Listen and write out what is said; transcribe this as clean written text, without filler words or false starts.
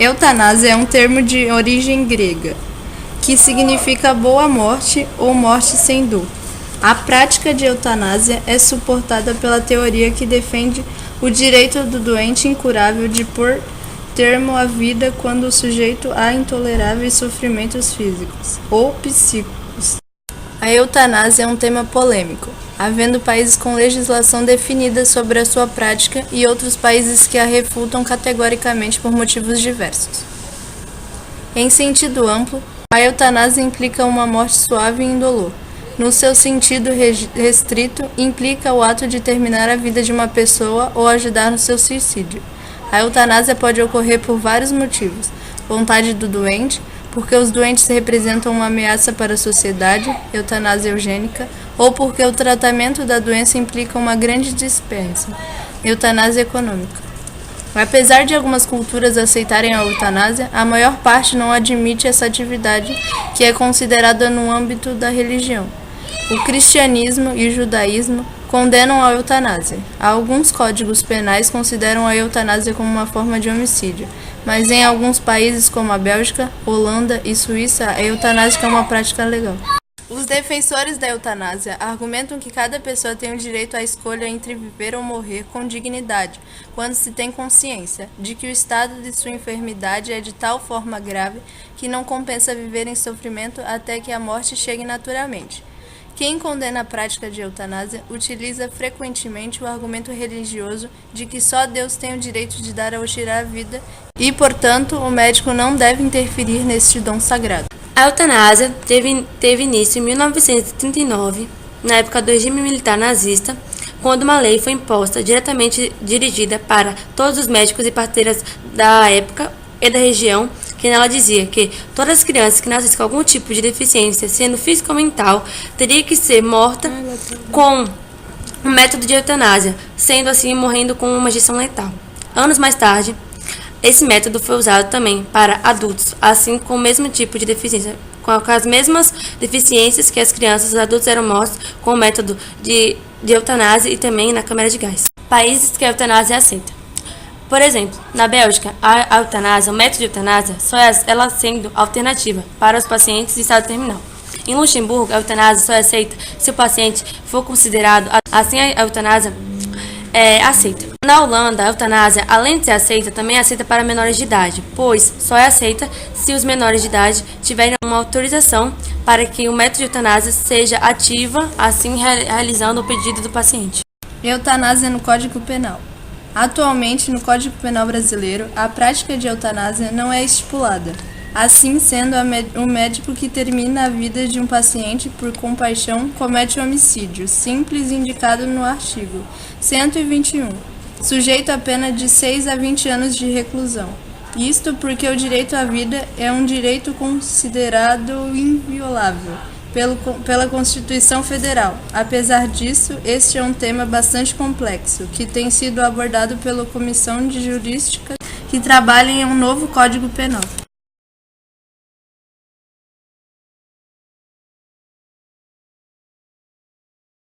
Eutanásia é um termo de origem grega, que significa boa morte ou morte sem dor. A prática de eutanásia é suportada pela teoria que defende o direito do doente incurável de pôr termo à vida quando sujeito a intoleráveis sofrimentos físicos ou psíquicos. A eutanásia é um tema polêmico, havendo países com legislação definida sobre a sua prática e outros países que a refutam categoricamente por motivos diversos. Em sentido amplo, a eutanásia implica uma morte suave e indolor. No seu sentido restrito, implica o ato de terminar a vida de uma pessoa ou ajudar no seu suicídio. A eutanásia pode ocorrer por vários motivos: vontade do doente, porque os doentes representam uma ameaça para a sociedade, eutanásia eugênica, ou porque o tratamento da doença implica uma grande despesa, eutanásia econômica. Apesar de algumas culturas aceitarem a eutanásia, a maior parte não admite essa atividade, que é considerada no âmbito da religião. O cristianismo e o judaísmo condenam a eutanásia. Alguns códigos penais consideram a eutanásia como uma forma de homicídio, mas em alguns países como a Bélgica, Holanda e Suíça, a eutanásia é uma prática legal. Os defensores da eutanásia argumentam que cada pessoa tem o direito à escolha entre viver ou morrer com dignidade, quando se tem consciência de que o estado de sua enfermidade é de tal forma grave que não compensa viver em sofrimento até que a morte chegue naturalmente. Quem condena a prática de eutanásia utiliza frequentemente o argumento religioso de que só Deus tem o direito de dar ou tirar a vida e, portanto, o médico não deve interferir neste dom sagrado. A eutanásia teve início em 1939, na época do regime militar nazista, quando uma lei foi imposta diretamente dirigida para todos os médicos e parteiras da época e da região, que nela dizia que todas as crianças que nascessem com algum tipo de deficiência, sendo física ou mental, teria que ser morta com um método de eutanásia, sendo assim morrendo com uma injeção letal. Anos mais tarde, esse método foi usado também para adultos, assim com o mesmo tipo de deficiência, com as mesmas deficiências que as crianças, os adultos eram mortos com o método de eutanásia e também na câmara de gás. Países que a eutanásia é aceita. Por exemplo, na Bélgica, a eutanásia, o método de eutanásia, só é ela sendo alternativa para os pacientes em estado terminal. Em Luxemburgo, a eutanásia só é aceita se o paciente for considerado, assim a eutanásia é aceita. Na Holanda, a eutanásia, além de ser aceita, também é aceita para menores de idade, pois só é aceita se os menores de idade tiverem uma autorização para que o método de eutanásia seja ativa, assim realizando o pedido do paciente. Eutanásia no Código Penal. Atualmente, no Código Penal brasileiro, a prática de eutanásia não é estipulada. Assim sendo, o médico que termina a vida de um paciente por compaixão comete homicídio, simples indicado no artigo 121, sujeito a pena de 6 a 20 anos de reclusão. Isto porque o direito à vida é um direito considerado inviolável pela Constituição Federal. Apesar disso, este é um tema bastante complexo, que tem sido abordado pela Comissão de Jurística que trabalha em um novo Código Penal.